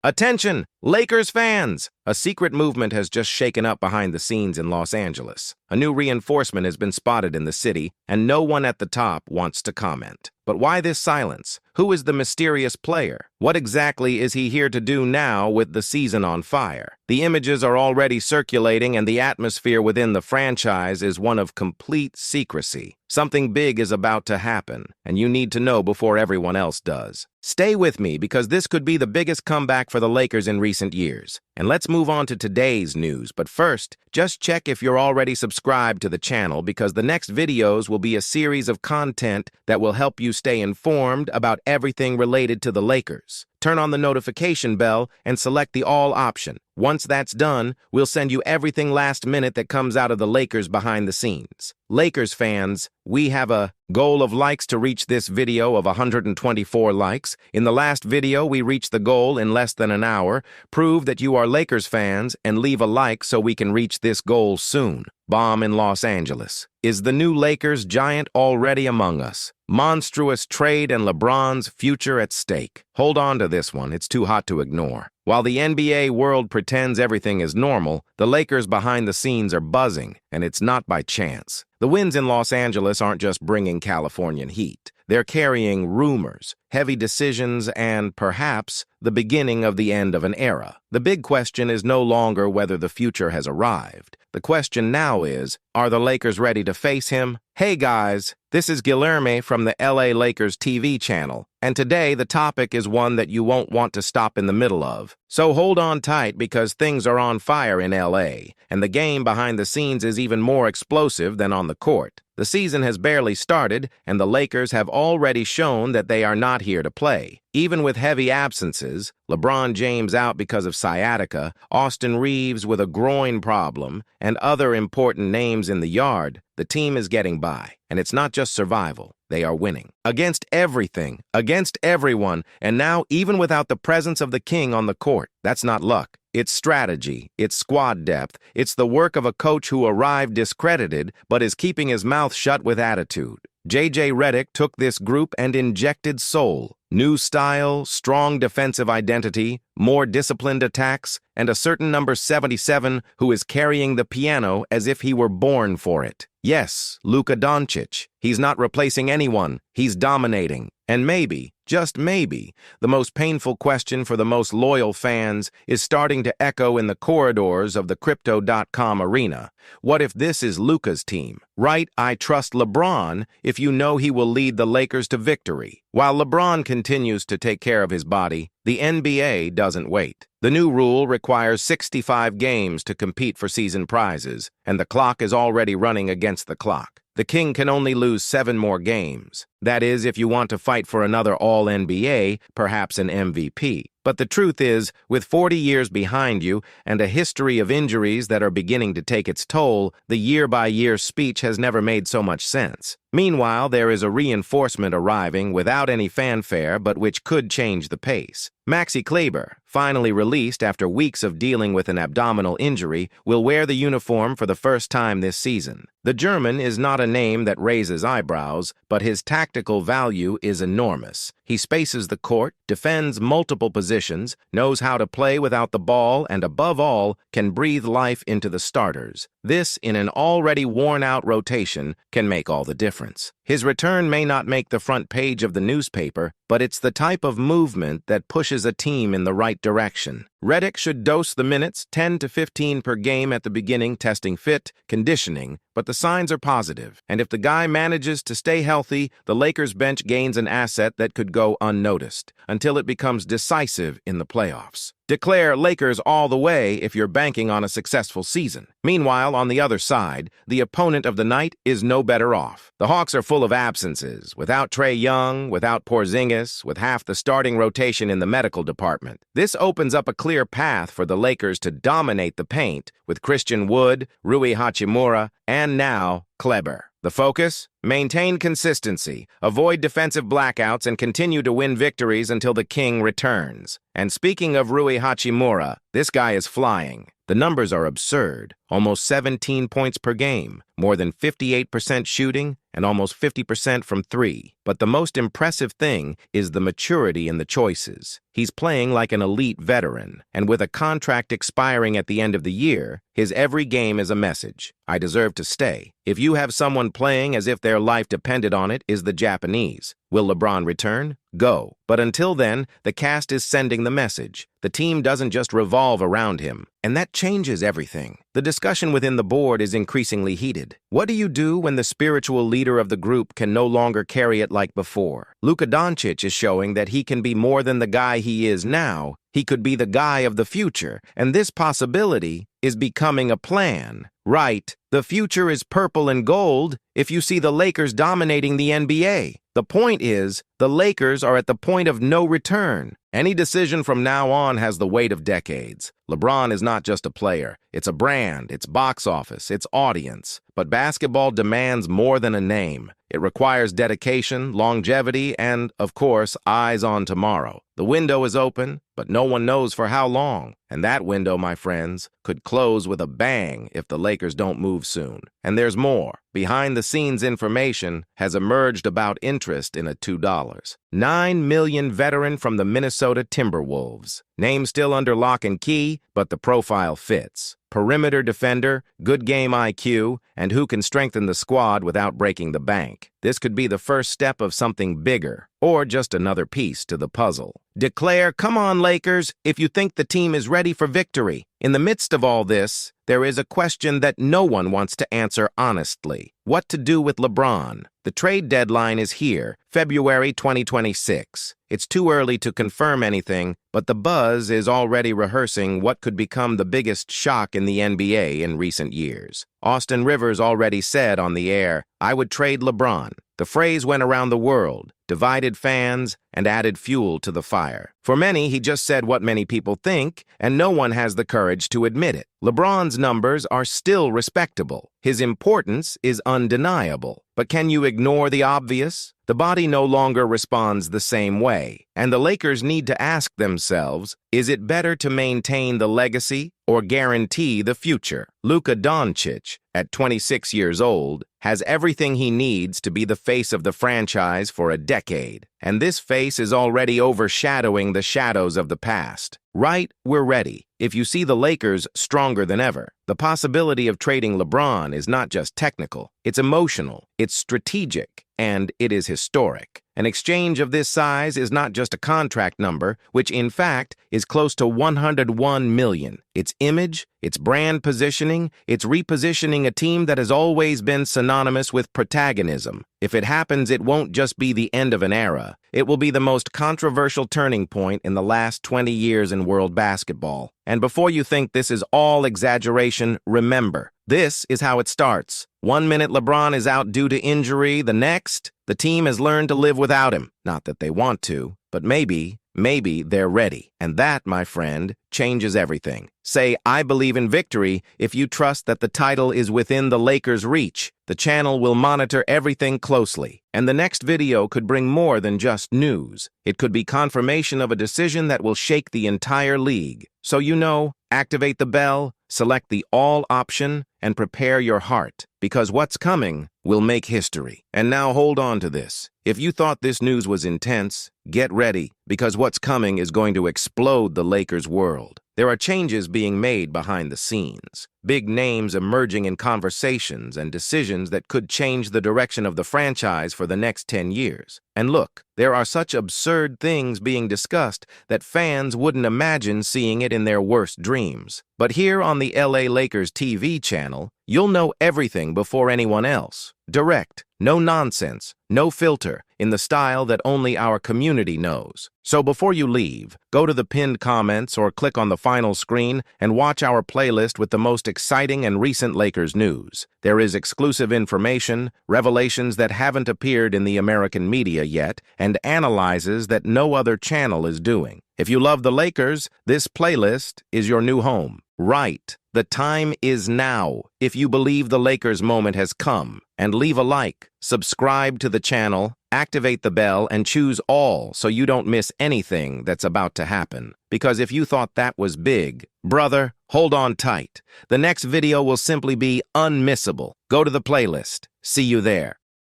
Attention, Lakers fans! A secret movement has just shaken up behind the scenes in Los Angeles. A new reinforcement has been spotted in the city, and no one at the top wants to comment. But why this silence? Who is the mysterious player? What exactly is he here to do now with the season on fire? The images are already circulating, and the atmosphere within the franchise is one of complete secrecy. Something big is about to happen, and you need to know before everyone else does. Stay with me because this could be the biggest comeback for the Lakers in recent years. And let's move on to today's news. But first, just check if you're already subscribed to the channel because the next videos will be a series of content that will help you stay informed about everything related to the Lakers. Turn on the notification bell and select the all option. Once that's done, we'll send you everything last minute that comes out of the Lakers behind the scenes. Lakers fans, we have a goal of likes to reach this video of 124 likes. In the last video, we reached the goal in less than an hour. Prove that you are Lakers fans and leave a like so we can reach this goal soon. Bomb in Los Angeles. Is the new Lakers giant already among us? Monstrous trade and LeBron's future at stake. Hold on to this one, it's too hot to ignore. While the NBA world pretends everything is normal, the Lakers behind the scenes are buzzing, and it's not by chance. The wins in Los Angeles aren't just bringing Californian heat. They're carrying rumors, heavy decisions, and, perhaps, the beginning of the end of an era. The big question is no longer whether the future has arrived. The question now is, are the Lakers ready to face him? Hey guys, this is Guilherme from the LA Lakers TV channel, and today the topic is one that you won't want to stop in the middle of. So hold on tight because things are on fire in LA, and the game behind the scenes is even more explosive than on the court. The season has barely started, and the Lakers have already shown that they are not here to play. Even with heavy absences, LeBron James out because of sciatica, Austin Reeves with a groin problem, and other important names in the yard, the team is getting by. And it's not just survival. They are winning. Against everything, against everyone, and now even without the presence of the king on the court. That's not luck. It's strategy, it's squad depth, it's the work of a coach who arrived discredited but is keeping his mouth shut with attitude. J.J. Redick took this group and injected soul. New style, strong defensive identity, more disciplined attacks, and a certain number 77 who is carrying the piano as if he were born for it. Yes, Luka Doncic. He's not replacing anyone. He's dominating. And maybe, just maybe, the most painful question for the most loyal fans is starting to echo in the corridors of the Crypto.com arena. What if this is Luka's team? Right, I trust LeBron if you know he will lead the Lakers to victory. While LeBron continues to take care of his body, the NBA doesn't wait. The new rule requires 65 games to compete for season prizes, and the clock is already running against the clock. The king can only lose 7 more games. That is, if you want to fight for another All-NBA, perhaps an MVP. But the truth is, with 40 years behind you and a history of injuries that are beginning to take its toll, the year-by-year speech has never made so much sense. Meanwhile, there is a reinforcement arriving without any fanfare but which could change the pace. Maxi Kleber, finally released after weeks of dealing with an abdominal injury, will wear the uniform for the first time this season. The German is not a name that raises eyebrows, but his tactical value is enormous. He spaces the court, defends multiple positions, knows how to play without the ball, and above all, can breathe life into the starters. This, in an already worn-out rotation, can make all the difference. His return may not make the front page of the newspaper, but it's the type of movement that pushes a team in the right direction. Redick should dose the minutes, 10 to 15 per game at the beginning, testing fit, conditioning, but the signs are positive. And if the guy manages to stay healthy, the Lakers bench gains an asset that could go unnoticed until it becomes decisive in the playoffs. Declare Lakers all the way if you're banking on a successful season. Meanwhile, on the other side, the opponent of the night is no better off. The Hawks are full of absences, without Trae Young, without Porzingis, with half the starting rotation in the medical department. This opens up a clear path for the Lakers to dominate the paint with Christian Wood, Rui Hachimura, and now Kleber. The focus? Maintain consistency, avoid defensive blackouts, and continue to win victories until the king returns. And speaking of Rui Hachimura, this guy is flying. The numbers are absurd. Almost 17 points per game, more than 58% shooting, and almost 50% from three. But the most impressive thing is the maturity in the choices. He's playing like an elite veteran, and with a contract expiring at the end of the year, his every game is a message. I deserve to stay. If you have someone playing as if their life depended on it, is the Japanese. Will LeBron return? Go. But until then, the cast is sending the message. The team doesn't just revolve around him, and that changes everything. The discussion within the board is increasingly heated. What do you do when the spiritual leader of the group can no longer carry it like before? Luka Doncic is showing that he can be more than the guy he is now. He could be the guy of the future, and this possibility is becoming a plan. Right, the future is purple and gold if you see the Lakers dominating the NBA. The point is, the Lakers are at the point of no return. Any decision from now on has the weight of decades. LeBron is not just a player. It's a brand, it's box office, it's audience. But basketball demands more than a name. It requires dedication, longevity, and, of course, eyes on tomorrow. The window is open, but no one knows for how long. And that window, my friends, could close with a bang if the Lakers don't move soon. And there's more. Behind-the-scenes information has emerged about interest in a $9 million veteran from the Minnesota Timberwolves. Name still under lock and key, but the profile fits. Perimeter defender, good game IQ, and who can strengthen the squad without breaking the bank. This could be the first step of something bigger, or just another piece to the puzzle. Declare, "Come on, Lakers," if you think the team is ready for victory. In the midst of all this, there is a question that no one wants to answer honestly. What to do with LeBron? The trade deadline is here, February 2026. It's too early to confirm anything, but the buzz is already rehearsing what could become the biggest shock in the NBA in recent years. Austin Rivers already said on the air, "I would trade LeBron." The phrase went around the world, divided fans, and added fuel to the fire. For many, he just said what many people think, and no one has the courage to admit it. LeBron's numbers are still respectable. His importance is undeniable. But can you ignore the obvious? The body no longer responds the same way, and the Lakers need to ask themselves, is it better to maintain the legacy or guarantee the future? Luka Doncic, at 26 years old, has everything he needs to be the face of the franchise for a decade, and this face is already overshadowing the shadows of the past. Right, we're ready. If you see the Lakers stronger than ever, the possibility of trading LeBron is not just technical, it's emotional, it's strategic, and it is historic. An exchange of this size is not just a contract number, which in fact is close to $101 million. Its image, its brand positioning, it's repositioning a team that has always been synonymous with protagonism. If it happens, it won't just be the end of an era. It will be the most controversial turning point in the last 20 years in world basketball. And before you think this is all exaggeration, remember, this is how it starts. 1 minute LeBron is out due to injury, the next, the team has learned to live without him. Not that they want to, but maybe they're ready. And that, my friend, changes everything. Say, "I believe in victory" if you trust that the title is within the Lakers' reach. The channel will monitor everything closely, and the next video could bring more than just news. It could be confirmation of a decision that will shake the entire league. So activate the bell, select the all option, and prepare your heart, because what's coming will make history. And now hold on to this. If you thought this news was intense, get ready, because what's coming is going to explode the Lakers' world. There are changes being made behind the scenes, big names emerging in conversations and decisions that could change the direction of the franchise for the next 10 years. And look, there are such absurd things being discussed that fans wouldn't imagine seeing it in their worst dreams. But here on the LA Lakers TV channel, you'll know everything before anyone else. Direct, no nonsense, no filter, in the style that only our community knows. So before you leave, go to the pinned comments or click on the final screen and watch our playlist with the most exciting and recent Lakers news. There is exclusive information, revelations that haven't appeared in the American media yet, and analyses that no other channel is doing. If you love the Lakers, this playlist is your new home. Right, the time is now. If you believe the Lakers moment has come, and leave a like, subscribe to the channel, activate the bell, and choose all so you don't miss anything that's about to happen. Because if you thought that was big, brother, Hold on tight. The next video will simply be unmissable. Go to the playlist. See you there.